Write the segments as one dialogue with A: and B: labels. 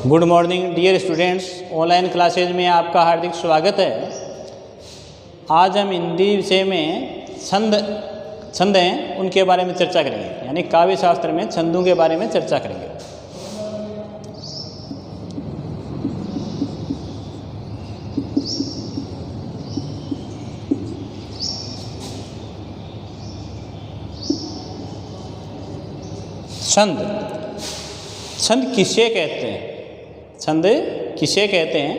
A: Good morning dear students, online classes में आपका हार्दिक स्वागत है। आज हम हिंदी विषय में छंद हैं उनके बारे में चर्चा करेंगे, यानी काव्य शास्त्र में छंदों के बारे में चर्चा करेंगे। छंद किसे कहते हैं? छंद किसे कहते हैं?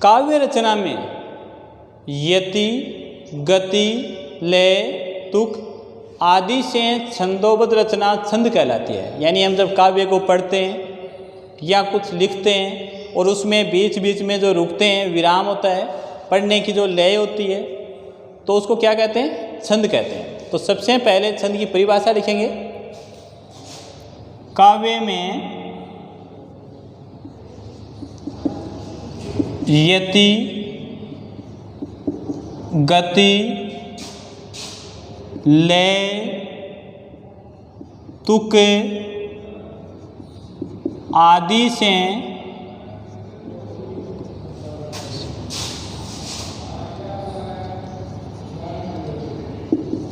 A: काव्य रचना में यति, गति, लय, तुक आदि से छंदोबद्ध रचना छंद कहलाती है। यानी हम जब काव्य को पढ़ते हैं या कुछ लिखते हैं और उसमें बीच बीच में जो रुकते हैं, विराम होता है, पढ़ने की जो लय होती है, तो उसको क्या कहते हैं? छंद कहते हैं। तो सबसे पहले छंद की परिभाषा लिखेंगे। काव्य में यति, गति, लय, तुक आदि से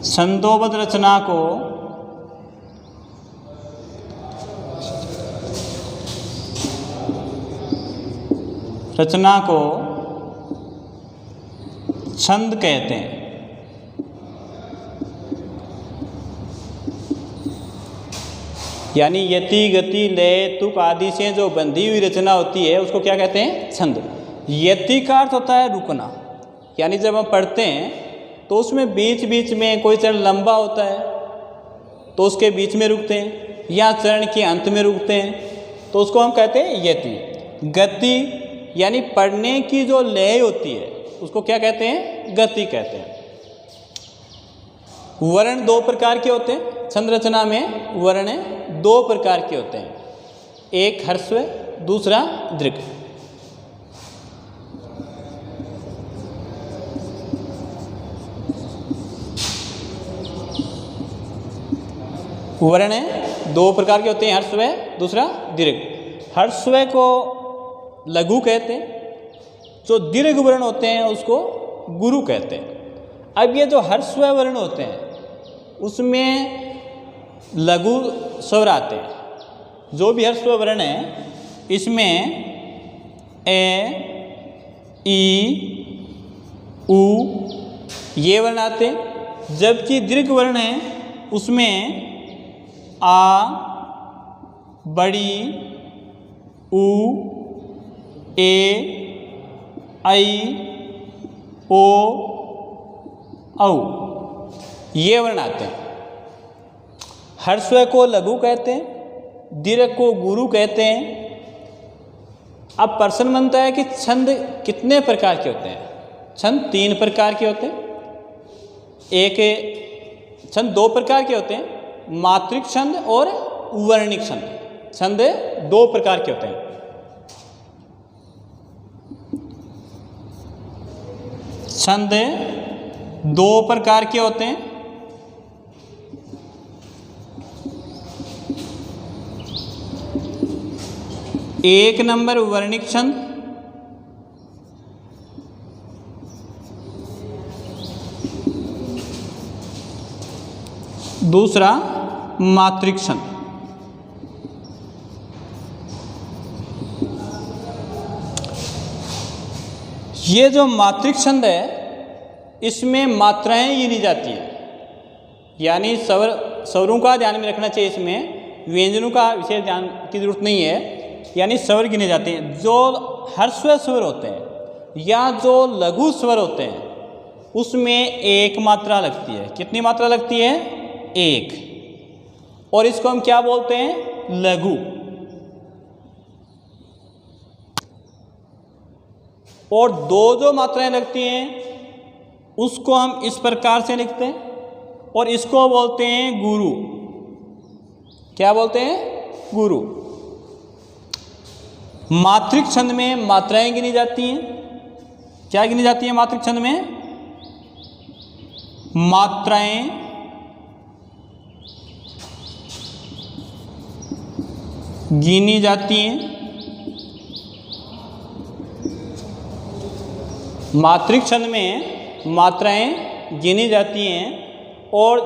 A: छंदोबद्ध रचना को छंद कहते हैं। यानी यति, गति, लय, तुक आदि से जो बंधी हुई रचना होती है उसको क्या कहते हैं? छंद। यति का अर्थ होता है रुकना, यानी जब हम पढ़ते हैं तो उसमें बीच बीच में कोई चरण लंबा होता है तो उसके बीच में रुकते हैं, या चरण के अंत में रुकते हैं तो उसको हम कहते हैं यति। गति यानी पढ़ने की जो लय होती है उसको क्या कहते हैं? गति कहते हैं। वर्ण दो प्रकार के होते हैं छंद रचना में। वर्ण दो प्रकार के होते हैं, एक ह्रस्व, दूसरा दीर्घ। वर्ण दो प्रकार के होते हैं, ह्रस्व, दूसरा दीर्घ। ह्रस्व को लघु कहते हैं, जो दीर्घ वर्ण होते हैं उसको गुरु कहते हैं। अब ये जो ह्रस्व वर्ण होते हैं उसमें लघु स्वर आते हैं। जो भी ह्रस्व वर्ण है इसमें ए, ई, उ ये वर्ण आते हैं। जबकि दीर्घ वर्ण है उसमें आ, बड़ी, उ, ए, आई, ओ, औ ये वर्ण आते हैं। ह्रस्व को लघु कहते हैं, दीर्घ को गुरु कहते हैं। अब प्रश्न बनता है कि छंद कितने प्रकार के होते हैं? छंद तीन प्रकार के होते हैं। एक छंद दो प्रकार के होते हैं, मात्रिक छंद और वर्णिक छंद। छंद दो प्रकार के होते हैं। छंद दो प्रकार के होते हैं। एक नंबर वर्णिक छंद, दूसरा मात्रिक छंद। ये जो मात्रिक छंद है इसमें मात्राएं गिनी जाती है, यानी स्वरों का ध्यान में रखना चाहिए। इसमें व्यंजनों का विशेष ध्यान की जरूरत नहीं है, यानी स्वर गिने जाते हैं। जो ह्रस्व स्वर होते हैं या जो लघु स्वर होते हैं उसमें एक मात्रा लगती है। कितनी मात्रा लगती है? एक। और इसको हम क्या बोलते हैं? लघु। और दो जो मात्राएं लगती हैं उसको हम इस प्रकार से लिखते हैं और इसको बोलते हैं गुरु। क्या बोलते हैं? गुरु। मात्रिक छंद में मात्राएं गिनी जाती हैं। क्या गिनी जाती है मात्रिक छंद में? मात्राएं गिनी जाती हैं। मात्रिक छंद में मात्राएं गिनी जाती हैं और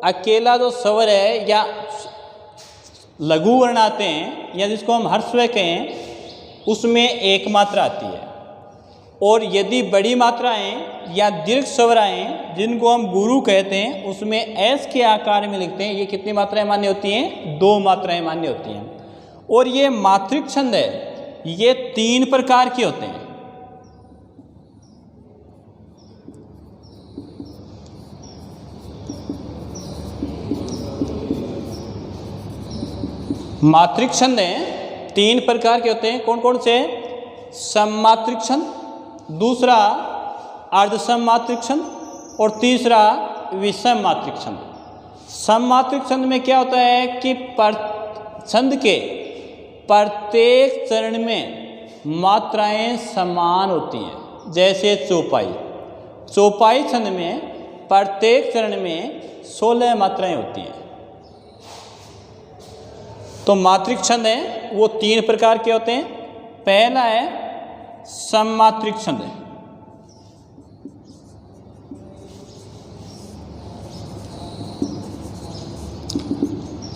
A: अकेला जो स्वर है या लघु वर्ण आते हैं या जिसको हम हर्स्व कहें उसमें एक मात्रा आती है। और यदि बड़ी मात्राएं या दीर्घ स्वर आएँ जिनको हम गुरु कहते हैं उसमें एस के आकार में लिखते हैं। ये कितनी मात्राएं मान्य होती हैं? 2 मात्राएं मान्य होती हैं। और ये मात्रिक छंद है, ये 3 प्रकार के होते हैं। मात्रिक छंद हैं 3 प्रकार के होते हैं। कौन कौन से? सममात्रिक छंद, दूसरा अर्धसममात्रिक छंद और तीसरा विषम मात्रिक छंद। सममात्रिक छंद में क्या होता है कि छंद के प्रत्येक चरण में मात्राएं समान होती हैं। जैसे चौपाई, चौपाई छंद में प्रत्येक चरण में 16 मात्राएं होती हैं। तो मात्रिक छंद है वो 3 प्रकार के होते हैं। पहला है सममात्रिक छंद।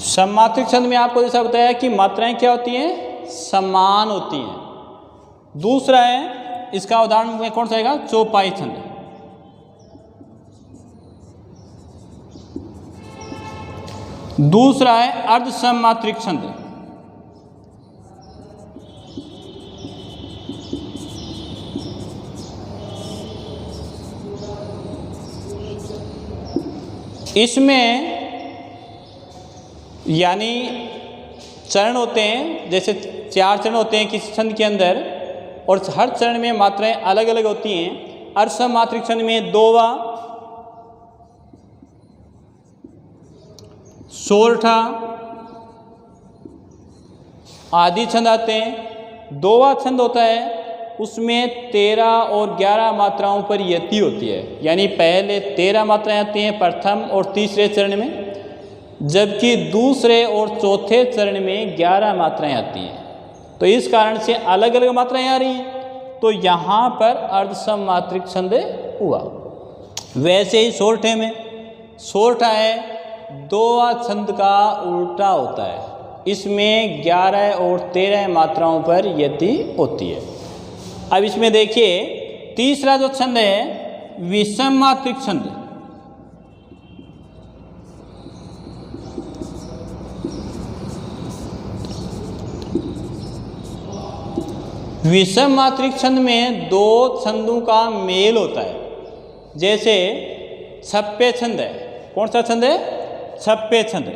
A: सममात्रिक छंद में आपको जैसा बताया कि मात्राएं क्या होती हैं? समान होती हैं। दूसरा है, इसका उदाहरण में कौन सा आएगा? चौपाई छंद। दूसरा है अर्धसममात्रिक छंद। इसमें यानी चरण होते हैं, जैसे 4 चरण होते हैं किसी छंद के अंदर और हर चरण में मात्राएं अलग अलग होती हैं। अर्धसममात्रिक छंद में दोवा, सोरठा आदि छंद आते हैं। दोवा छंद होता है उसमें 13 और 11 मात्राओं पर यति होती है, यानी पहले 13 मात्राएं आती हैं प्रथम और तीसरे चरण में, जबकि दूसरे और चौथे चरण में 11 मात्राएं आती हैं। तो इस कारण से अलग अलग मात्राएं आ रही हैं। तो यहाँ पर अर्धसममात्रिक छंद हुआ। वैसे ही सोरठे में, सोरठा है दोवा छंद का उल्टा होता है। इसमें 11 और 13 मात्राओं पर यति होती है। अब इसमें देखिए तीसरा जो छंद है विषम मात्रिक छंद। विषम मात्रिक छंद में 2 छंदों का मेल होता है। जैसे छप्पे छंद है। कौन सा छंद है? छप्पे छंद।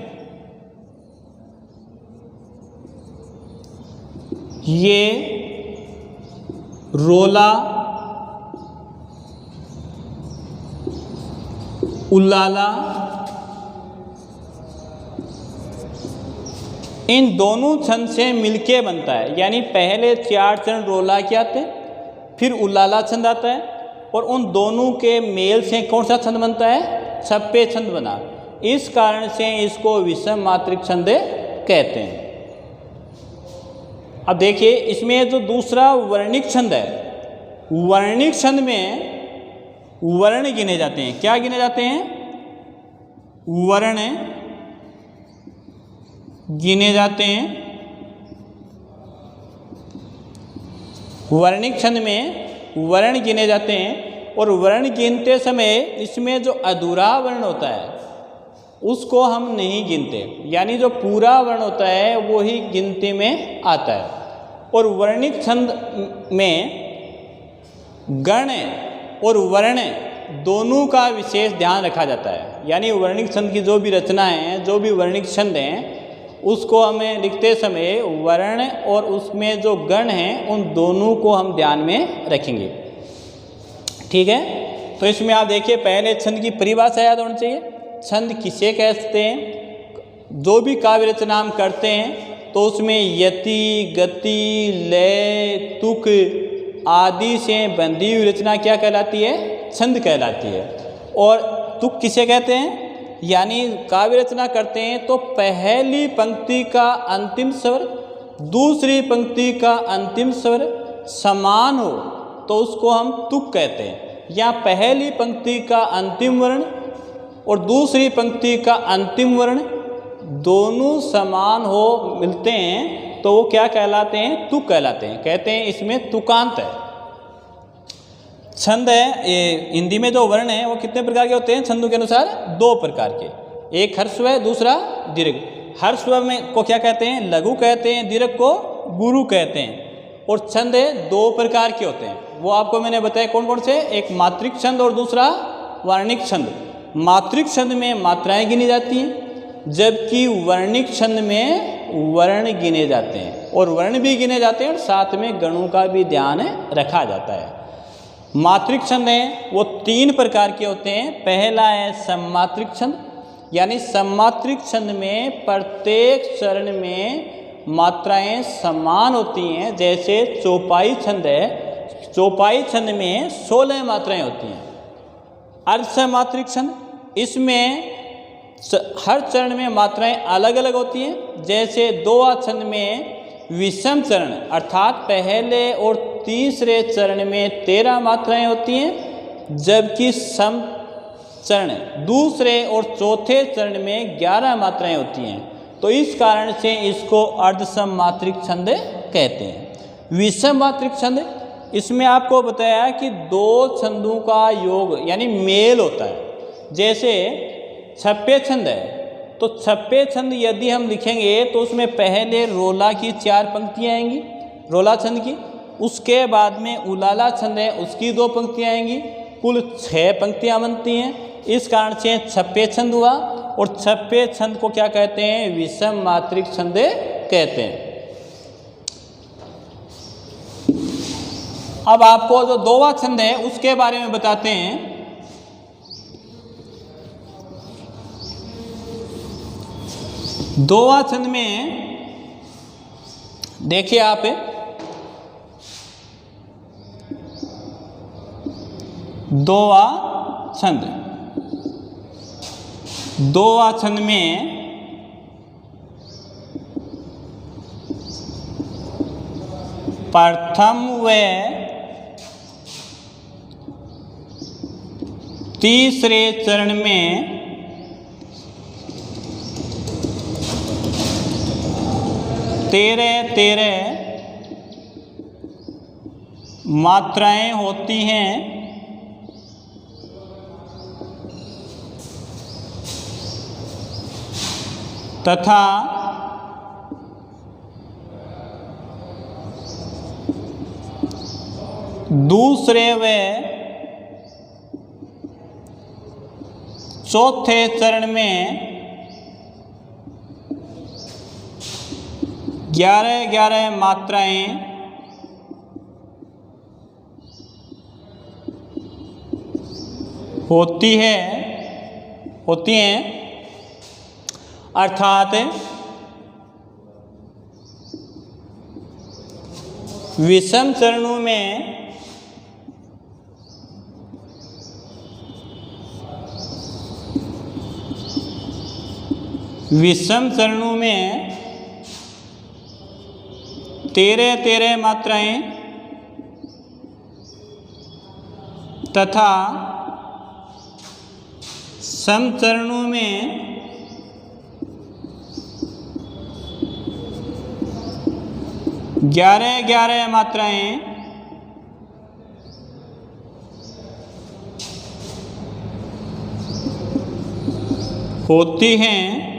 A: ये रोला, उल्लाला, इन दोनों छंद से मिलके बनता है। यानी पहले 4 चरण रोला के आते हैं, फिर उल्लाला छंद आता है और उन दोनों के मेल से कौन सा छंद बनता है? छप्पे छंद बना। इस कारण से इसको विषम मात्रिक छंद कहते हैं। अब देखिए इसमें जो दूसरा वर्णिक छंद है, वर्णिक छंद में वर्ण गिने जाते हैं। क्या गिने जाते हैं? वर्ण गिने जाते हैं। वर्णिक छंद में वर्ण गिने जाते हैं और वर्ण गिनते समय इसमें जो अधूरा वर्ण होता है उसको हम नहीं गिनते, यानी जो पूरा वर्ण होता है वो ही गिनती में आता है। और वर्णिक छंद में गण और वर्ण दोनों का विशेष ध्यान रखा जाता है। यानी वर्णिक छंद की जो भी रचनाएं हैं, जो भी वर्णिक छंद हैं, उसको हमें लिखते समय वर्ण और उसमें जो गण हैं उन दोनों को हम ध्यान में रखेंगे। ठीक है, तो इसमें आप देखिए पहले छंद की परिभाषा याद होनी चाहिए। छंद किसे कहते हैं? जो भी काव्य रचना हम करते हैं तो उसमें यति, गति, लय, तुक आदि से बंधी हुई रचना क्या कहलाती है? छंद कहलाती है। और तुक किसे कहते हैं? यानी काव्य रचना करते हैं तो पहली पंक्ति का अंतिम स्वर दूसरी पंक्ति का अंतिम स्वर समान हो तो उसको हम तुक कहते हैं। या पहली पंक्ति का अंतिम वर्ण और दूसरी पंक्ति का अंतिम वर्ण दोनों समान हो मिलते हैं तो वो क्या कहलाते हैं? तुक कहलाते हैं। कहते हैं इसमें तुकांत है। छंद है, ये हिंदी में जो वर्ण है वो कितने प्रकार के होते हैं छंदों के अनुसार? 2 प्रकार के। एक हर्स्व है, दूसरा दीर्घ। हर्स्व में को क्या कहते हैं? लघु कहते हैं, दीर्घ को गुरु कहते हैं। और छंद 2 प्रकार के होते हैं, वो आपको मैंने बताया कौन कौन से? एक मात्रिक छंद और दूसरा वर्णिक छंद। मात्रिक छंद में मात्राएं गिनी जाती हैं, जबकि वर्णिक छंद में वर्ण गिने जाते हैं, और वर्ण भी गिने जाते हैं और साथ में गणों का भी ध्यान रखा जाता है। मात्रिक छंद हैं वो 3 प्रकार के होते हैं। पहला है सममात्रिक छंद, यानी सममात्रिक छंद में प्रत्येक चरण में मात्राएं समान होती हैं। जैसे चौपाई छंद है, चौपाई छंद में 16 मात्राएं होती हैं। अर्धसमात्रिक छंद, इसमें हर चरण में मात्राएं अलग अलग होती हैं। जैसे दोहा छंद में विषम चरण अर्थात पहले और तीसरे चरण में 13 मात्राएं होती हैं, जबकि सम चरण दूसरे और चौथे चरण में 11 मात्राएं होती हैं। तो इस कारण से इसको अर्धसम मात्रिक छंद कहते हैं। विषम मात्रिक छंद, इसमें आपको बताया कि 2 छंदों का योग यानी मेल होता है। जैसे छप्पे छंद है, तो छप्पे छंद यदि हम लिखेंगे तो उसमें पहले रोला की 4 पंक्तियाँ आएंगी, रोला छंद की। उसके बाद में उलाला छंद है, उसकी 2 पंक्तियाँ आएंगी, कुल 6 पंक्तियाँ बनती हैं। इस कारण से छप्पे छंद हुआ। और छप्पे छंद को क्या कहते हैं? विषम मात्रिक छंद कहते हैं। अब आपको जो दोहा छंद है उसके बारे में बताते हैं। दोहा छंद में देखिए आप, दोहा छंद, दोहा छंद में प्रथम व तीसरे चरण में 13 मात्राएं होती हैं, तथा दूसरे व चौथे चरण में 11 मात्राएं होती हैं। अर्थात विषम चरणों में विषम चरणों में 13 मात्राएं तथा सम चरणों में 11 मात्राएं होती हैं।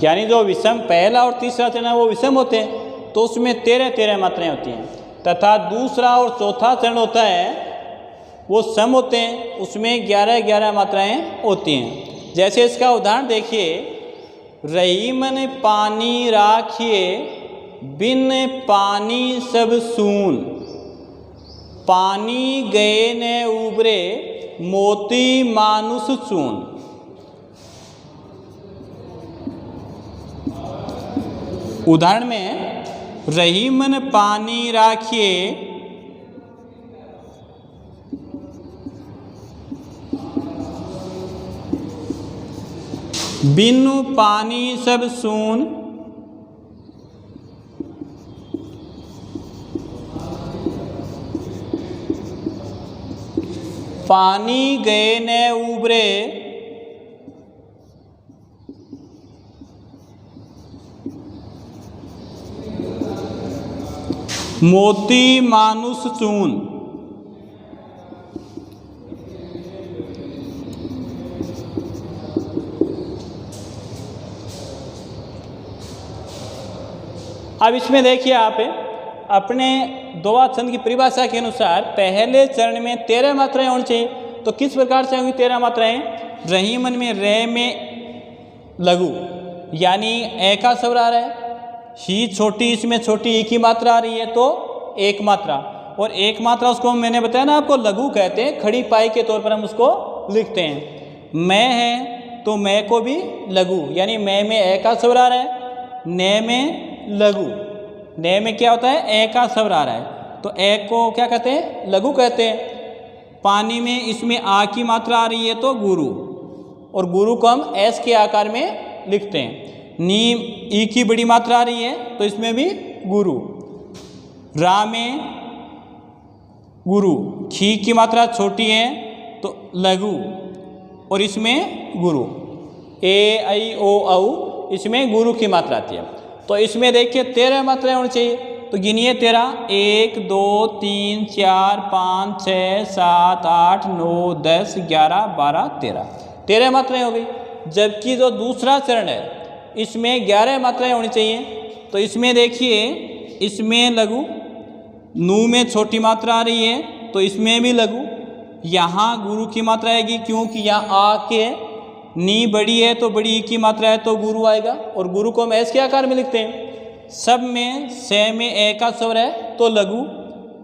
A: यानी जो विषम पहला और तीसरा चरण है वो विषम होते हैं, तो उसमें 13 मात्राएं होती हैं, तथा दूसरा और चौथा चरण होता है वो सम होते हैं, उसमें 11 मात्राएं होती हैं। जैसे इसका उदाहरण देखिए, रहीमन पानी राखिए बिन पानी सब सून, पानी गए न उबरे मोती मानुष चून। उदाहरण में रहीमन पानी राखिए बिनु पानी सब सून, पानी गए न उबरे, मोती मानुष चून। अब इसमें देखिए आप अपने दोहा छंद की परिभाषा के अनुसार पहले चरण में 13 मात्राएं होनी चाहिए। तो किस प्रकार से होंगी 13 मात्राएं? रहीमन में रे में लघु यानी ए का स्वर आ रहा है, ही छोटी, इसमें छोटी ई की मात्रा आ रही है तो एक मात्रा, और एक मात्रा उसको मैंने बताया ना आपको लघु कहते हैं, खड़ी पाई के तौर पर हम उसको लिखते हैं। मैं है तो मैं को भी लघु यानी मैं में ए का स्वर आ रहा है, ने में लघु, ने में क्या होता है ए का स्वर आ रहा है तो ए को क्या कहते हैं? लघु कहते हैं। पानी में इसमें आ की मात्रा आ रही है तो गुरु, और गुरु को हम एस के आकार में लिखते हैं। नीम ई की बड़ी मात्रा आ रही है तो इसमें भी गुरु। रा में गुरु, खी की मात्रा छोटी है तो लघु, और इसमें गुरु। ए आई ओ औ इसमें गुरु की मात्रा आती है। तो इसमें देखिए 13 मात्राएं होनी चाहिए। तो गिनिए 13, 1 2 3 4 5 6 7 8 9 10 11 12 13 मात्राएं हो गई। जबकि जो दूसरा चरण है इसमें 11 मात्राएं होनी चाहिए। तो इसमें देखिए इसमें लघु, नू में छोटी मात्रा आ रही है तो इसमें भी लघु, यहाँ गुरु की मात्रा आएगी क्योंकि यहाँ आ के नी बड़ी है तो बड़ी ई की मात्रा है तो गुरु आएगा, और गुरु को हम एस के आकार में लिखते हैं। सब में से में ए का स्वर है तो लघु,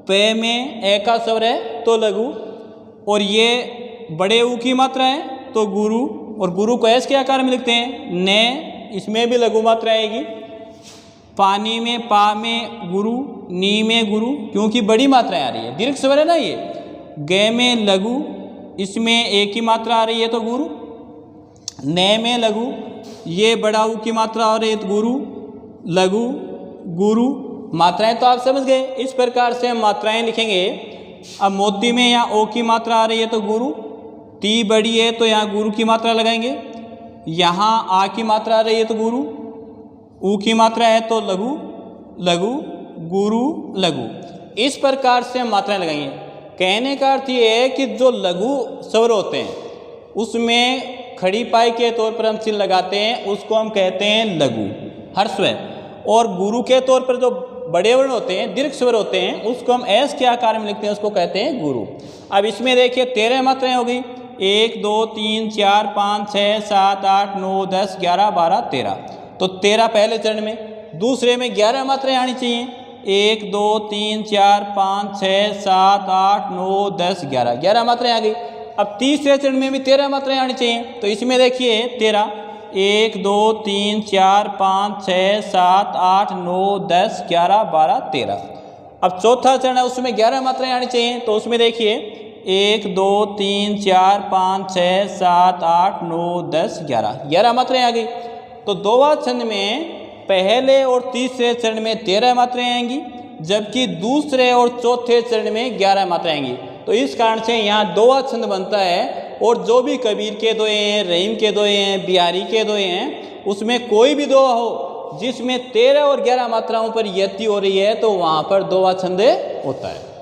A: पे में ए का स्वर है तो लघु, और ये बड़े ऊ की मात्रा है तो गुरु, और गुरु को एस के आकार में लिखते हैं। ने इसमें भी लघु मात्रा आएगी। पानी में पा में गुरु, नी में गुरु क्योंकि बड़ी मात्राएं आ रही है, दीर्घ स्वर है ना ये। गे में लघु, इसमें ए की मात्रा आ रही है तो गुरु। ने में लघु, ये बड़ा ऊ की मात्रा आ रही है तो गुरु, लघु गुरु। मात्राएं तो आप समझ गए। इस प्रकार से हम मात्राएं लिखेंगे। अब मोती में यहाँ ओ की मात्रा आ रही है तो गुरु, ती बड़ी है तो यहाँ गुरु की मात्रा लगाएंगे। यहाँ आ की मात्रा आ रही है तो गुरु, ऊ की मात्रा है तो लघु, लघु गुरु लघु। इस प्रकार से हम मात्राएं लगाएंगे। कहने का अर्थ ये है कि जो लघु स्वर होते हैं उसमें खड़ी पाई के तौर पर हम चिन्ह लगाते हैं, उसको हम कहते हैं लघु हर्ष है। और गुरु के तौर पर जो बड़े वर्ण होते हैं, दीर्घ स्वर होते हैं, उसको हम एस के आकार में लिखते हैं, उसको कहते हैं गुरु। अब इसमें देखिए 13 मात्राएं हो गई। 1 2 3 4 5 6 7 8 9 10 11 12 13। तो 13 पहले चरण में। दूसरे में 11 मात्राएं आनी चाहिए। 1 2 3 4 5 6 7 8 9 10 11 मात्राएं आ गई। अब तीसरे चरण में भी 13 मात्राएं आनी चाहिए। तो इसमें देखिए 13, 1 2 3 4 5 6 7 8 9 10 11 12 13। अब चौथा चरण है उसमें 11 मात्राएं आनी चाहिए। तो उसमें देखिए 1 2 3 4 5 6 7 8 9 10 11 मात्राएं आ गई। तो दोहा छंद में पहले और तीसरे चरण में 13 मात्राएं आएंगी, जबकि दूसरे और चौथे चरण में 11 मात्राएं आएंगी। तो इस कारण से यहाँ दोहा छंद बनता है। और जो भी कबीर के दोहे हैं, रहीम के दोहे हैं, बिहारी के दोहे हैं, उसमें कोई भी दोहा हो जिसमें 13 और 11 मात्राओं पर यति हो रही है तो वहाँ पर दोहा छंद होता है।